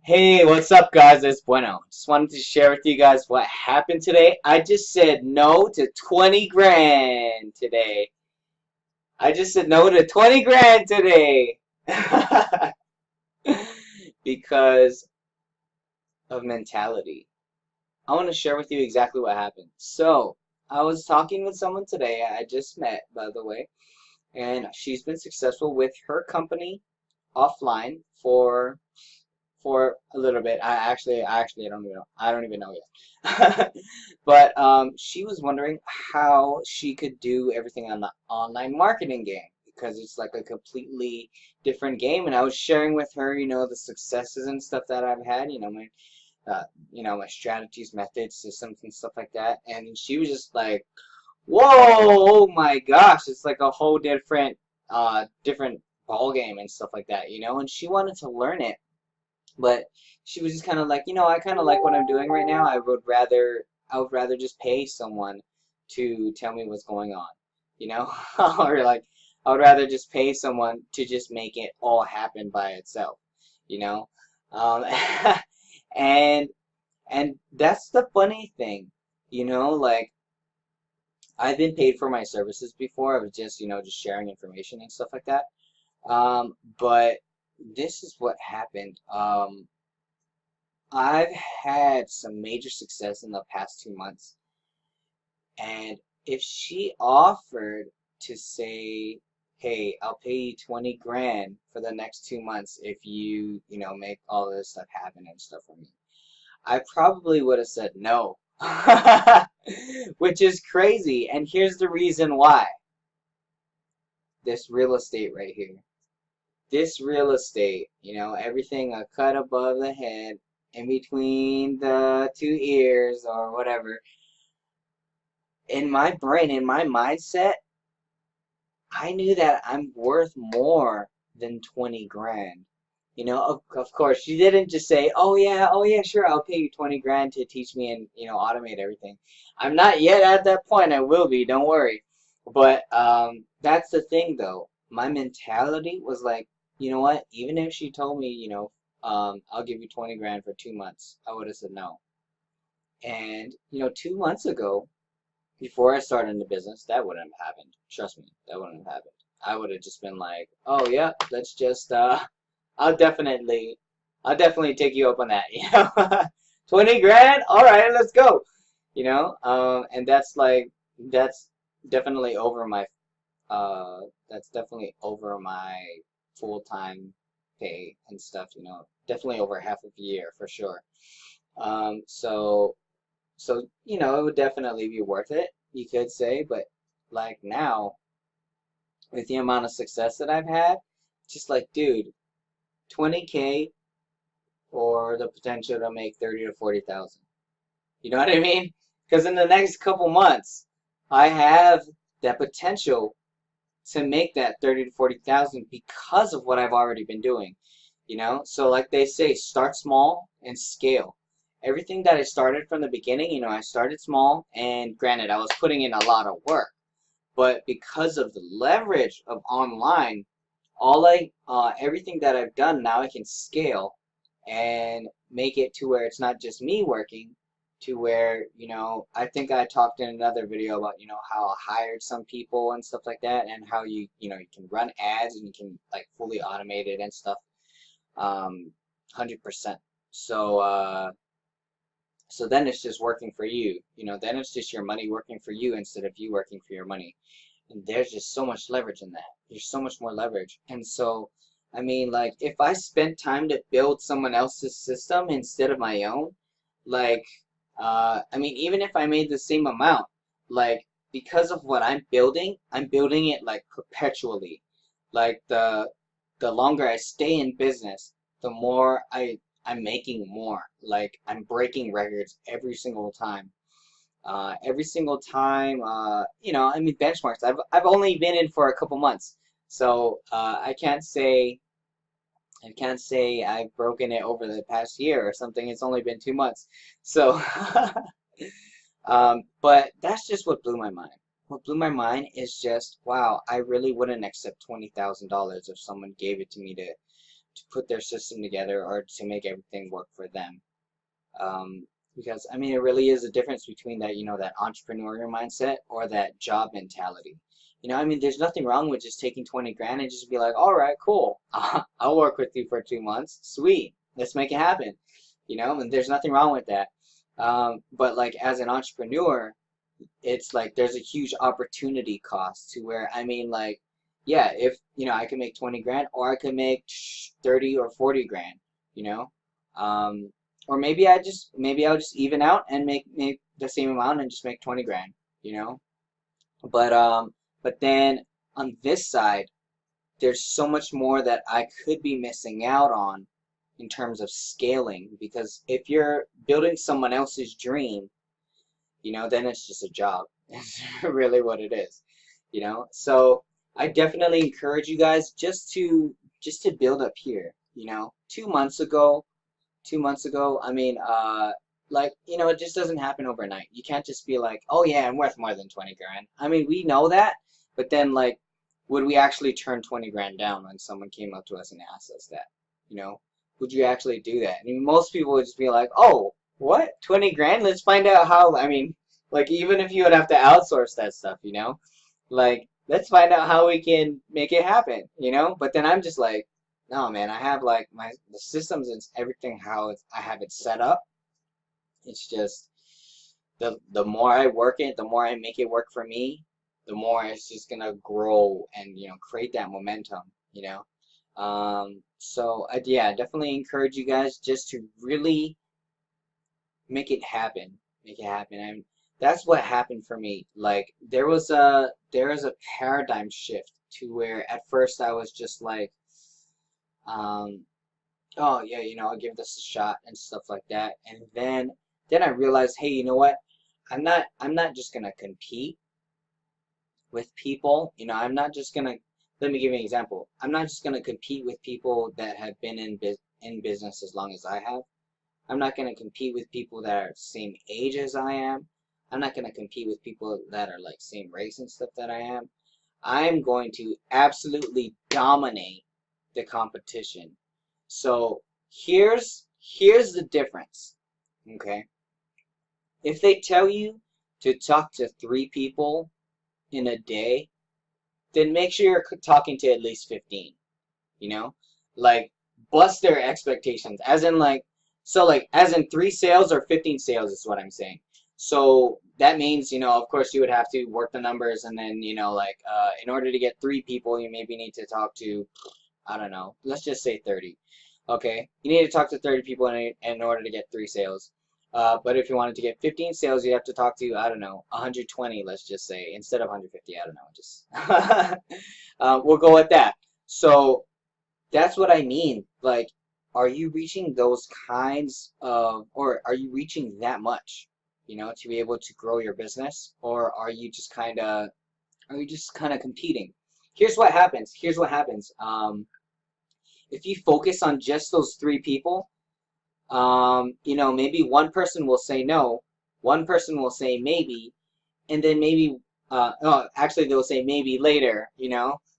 Hey, what's up, guys? It's Bueno. Just wanted to share with you guys what happened today. I just said no to 20 grand today. I just said no to 20 grand today. Because of mentality. I want to share with you exactly what happened. So, I was talking with someone today I just met, by the way, and she's been successful with her company offline for a little bit. I actually don't even know. I don't even know yet. But she was wondering how she could do everything on the online marketing game because it's like a completely different game. And I was sharing with her, the successes and stuff that I've had, uh, my strategies, methods, systems, and stuff like that. And she was just like, "Whoa, oh my gosh, it's like a whole different ball game and stuff like that, And she wanted to learn it, but she was just kind of like, I kind of like what I'm doing right now. I would rather just pay someone to tell me what's going on, you know? Or like I would rather just pay someone to just make it all happen by itself, you know? Um, and and that's the funny thing, like I've been paid for my services before. I was just sharing information and stuff like that. But this is what happened. I've had some major success in the past 2 months, and if she offered to say, "Hey, I'll pay you 20 grand for the next 2 months if make all this stuff happen and stuff for me," I probably would have said no, which is crazy. And here's the reason why. This real estate right here. This real estate, everything a cut above the head, in between the two ears or whatever. In my brain, in my mindset, I knew that I'm worth more than 20 grand. Of course, she didn't just say, oh yeah, sure, I'll pay you 20 grand to teach me and, automate everything. I'm not yet at that point. I will be, don't worry. But that's the thing, though. My mentality was like, you know what? Even if she told me, I'll give you 20 grand for 2 months, I would have said no. And, 2 months ago, before I started in the business, that wouldn't have happened. Trust me, that wouldn't have happened. I would have just been like, "Oh yeah, let's just I'll definitely I'll definitely take you up on that." 20 grand? All right, let's go. And that's definitely over my full-time pay and stuff. Definitely over half of a year for sure. So it would definitely be worth it, you could say, but like now, with the amount of success that I've had, just like, dude, 20K or the potential to make 30 to 40,000. You know what I mean? Because in the next couple months, I have that potential to make that 30 to 40,000 because of what I've already been doing. So like they say, start small and scale. Everything that I started from the beginning, I started small, and granted, I was putting in a lot of work, but because of the leverage of online, everything that I've done now, I can scale and make it to where it's not just me working, to where, I think I talked in another video about, how I hired some people and stuff like that, and how you can run ads and you can like fully automate it and stuff, 100%. So then it's just working for you. Then it's just your money working for you instead of you working for your money. And there's just so much leverage in that. There's so much more leverage. And so, I mean, like, if I spent time to build someone else's system instead of my own, like, I mean, even if I made the same amount, like, because of what I'm building it like perpetually. Like the longer I stay in business, the more I'm making more. Like I'm breaking records every single time. I mean benchmarks. I've only been in for a couple months, so I can't say I've broken it over the past year or something. It's only been 2 months, so but that's just what blew my mind. What blew my mind is just wow. I really wouldn't accept $20,000 if someone gave it to me put their system together or to make everything work for them. Because I mean, it really is a difference between that, that entrepreneurial mindset or that job mentality. I mean, there's nothing wrong with just taking 20 grand and just be like, all right, cool. I'll work with you for 2 months. Sweet. Let's make it happen. And there's nothing wrong with that. But like as an entrepreneur, it's like there's a huge opportunity cost to where, I mean, like, yeah, if, I could make 20 grand or I could make 30 or 40 grand, you know? Or maybe I'll just even out and make the same amount and just make 20 grand, you know? But then on this side, there's so much more that I could be missing out on in terms of scaling, because if you're building someone else's dream, then it's just a job. It's really what it is. So I definitely encourage you guys just to build up here. 2 months ago, I mean, like, it just doesn't happen overnight. You can't just be like, oh yeah, I'm worth more than 20 grand. I mean, we know that, but then like, would we actually turn 20 grand down when someone came up to us and asked us that? Would you actually do that? I mean, most people would just be like, oh, what? 20 grand? Let's find out how. I mean, like, even if you would have to outsource that stuff, like, let's find out how we can make it happen, But then I'm just like, no, man, I have like the systems and everything, I have it set up. It's just the more I work it, the more I make it work for me, the more it's just gonna grow and create that momentum. So yeah, definitely encourage you guys just to really make it happen. Make it happen. And that's what happened for me. Like there was a paradigm shift to where at first I was just like, oh yeah, I'll give this a shot and stuff like that. And then I realized, hey, you know what? I'm not just gonna compete with people. I'm not just gonna, let me give you an example. I'm not just gonna compete with people that have been in business as long as I have. I'm not gonna compete with people that are the same age as I am. I'm not gonna compete with people that are like same race and stuff that I am. I'm going to absolutely dominate the competition. So here's the difference. Okay? If they tell you to talk to 3 people in a day, then make sure you're talking to at least 15. Like bust their expectations, as in like, so like as in 3 sales or 15 sales is what I'm saying. So that means, of course you would have to work the numbers, and then like in order to get 3 people, you maybe need to talk to, I don't know, let's just say 30. Okay, you need to talk to 30 people in order to get 3 sales. But if you wanted to get 15 sales, you have to talk to, I don't know, 120, let's just say, instead of 150. I don't know, just we'll go with that. So that's what I mean. Like, are you reaching those kinds of, or are you reaching that much, to be able to grow your business? Or are you just kind of competing? Here's what happens. If you focus on just those 3 people, maybe one person will say no, one person will say maybe, and then maybe, oh, actually they'll say maybe later,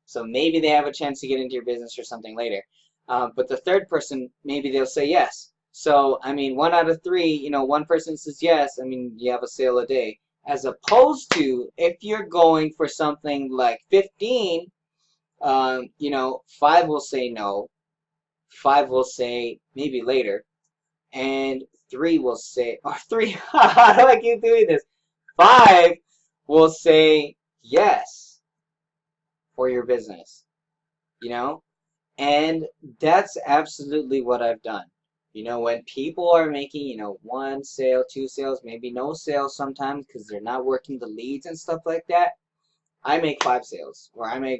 so maybe they have a chance to get into your business or something later. But the third person, maybe they'll say yes. So, I mean, 1 out of 3, one person says yes, I mean, you have a sale a day. As opposed to if you're going for something like 15, 5 will say no, 5 will say maybe later, and 3 will say, or 3, how do I keep doing this? 5 will say yes for your business, and that's absolutely what I've done. When people are making, 1 sale, 2 sales, maybe no sales sometimes because they're not working the leads and stuff like that, I make 5 sales, or I make,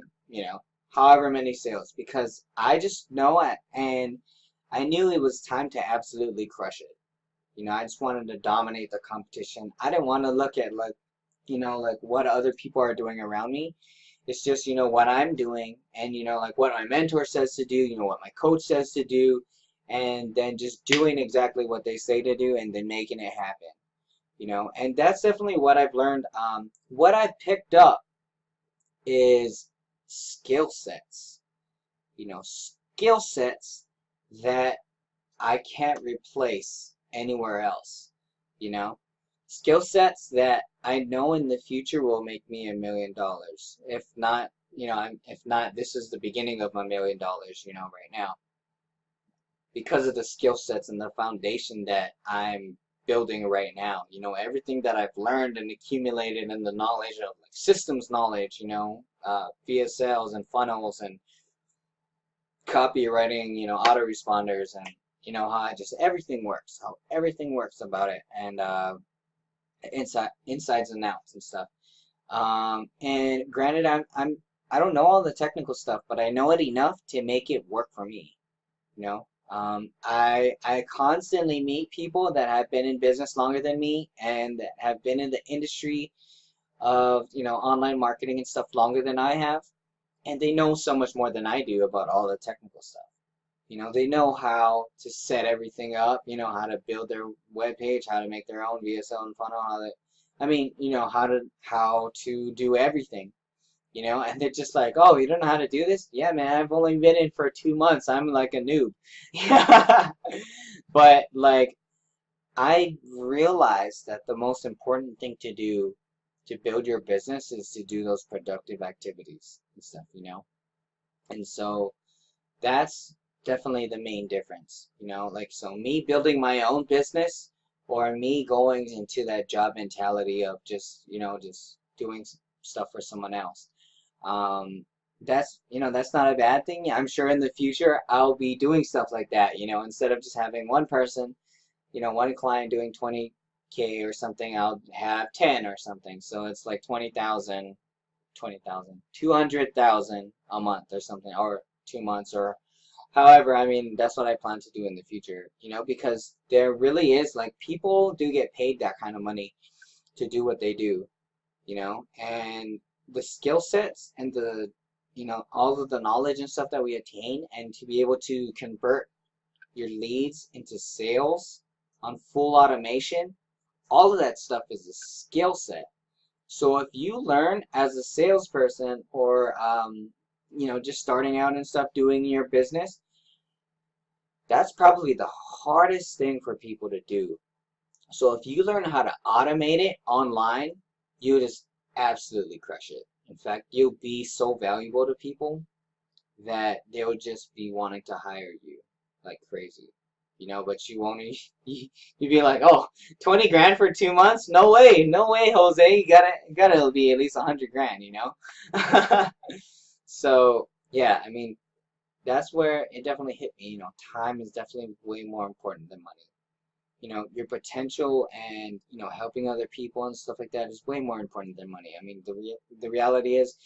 however many sales, because I just know it, and I knew it was time to absolutely crush it. I just wanted to dominate the competition. I didn't want to look at like, like what other people are doing around me. It's just, what I'm doing, and, like what my mentor says to do, what my coach says to do, and then just doing exactly what they say to do and then making it happen. And that's definitely what I've learned. What I've picked up is skill sets. skill sets that I can't replace anywhere else, you know? Skill sets that I know in the future will make me $1 million. If not, if not, this is the beginning of my $1 million, right now. Because of the skill sets and the foundation that I'm building right now. Everything that I've learned and accumulated in the knowledge of like systems knowledge, via sales and funnels and copywriting, autoresponders and how everything works about it, and insides and outs and stuff. And granted, I don't know all the technical stuff, but I know it enough to make it work for me. I constantly meet people that have been in business longer than me and that have been in the industry of online marketing and stuff longer than I have, and they know so much more than I do about all the technical stuff. They know how to set everything up, how to build their web page, how to make their own VSL and funnel, how to do everything, and they're just like, oh, you don't know how to do this? Yeah, man, I've only been in for 2 months. I'm like a noob. But like, I realized that the most important thing to do to build your business is to do those productive activities and stuff, And so that's definitely the main difference, like, so me building my own business or me going into that job mentality of just doing stuff for someone else. That's not a bad thing. I'm sure in the future I'll be doing stuff like that, instead of just having one person, one client doing 20K or something, I'll have 10 or something. So it's like 20,000, 200,000 a month or something, or 2 months, or however. That's what I plan to do in the future, because there really is, like, people do get paid that kind of money to do what they do, and the skill sets and the, all of the knowledge and stuff that we attain, and to be able to convert your leads into sales on full automation, all of that stuff is a skill set. So if you learn as a salesperson or, just starting out and stuff doing your business, that's probably the hardest thing for people to do. So if you learn how to automate it online, you just absolutely crush it. In fact, you'll be so valuable to people that they'll just be wanting to hire you like crazy. But you won't, you'd be like, oh, 20 grand for 2 months? No way, Jose. You gotta be at least 100 grand, So yeah, that's where it definitely hit me. Time is definitely way more important than money. Your potential and, helping other people and stuff like that is way more important than money. The reality is,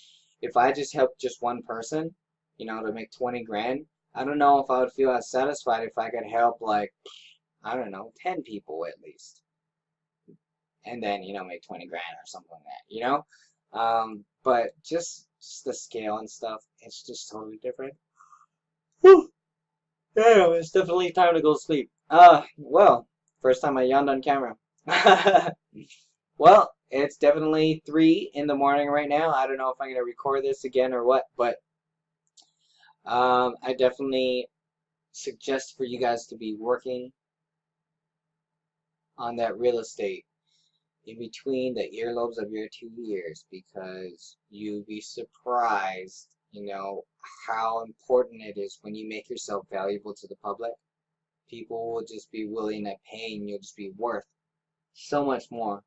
if I just help just one person, to make 20 grand, I don't know if I would feel as satisfied if I could help, like, I don't know, 10 people at least. And then, make 20 grand or something like that, But just the scale and stuff, it's just totally different. Whew. Yeah, it's definitely time to go to sleep. Well, first time I yawned on camera. Well, it's definitely 3 in the morning right now. I don't know if I'm gonna record this again or what, but I definitely suggest for you guys to be working on that real estate in between the earlobes of your 2 ears, because you'd be surprised, how important it is when you make yourself valuable to the public. People will just be willing to pay, and you'll just be worth so much more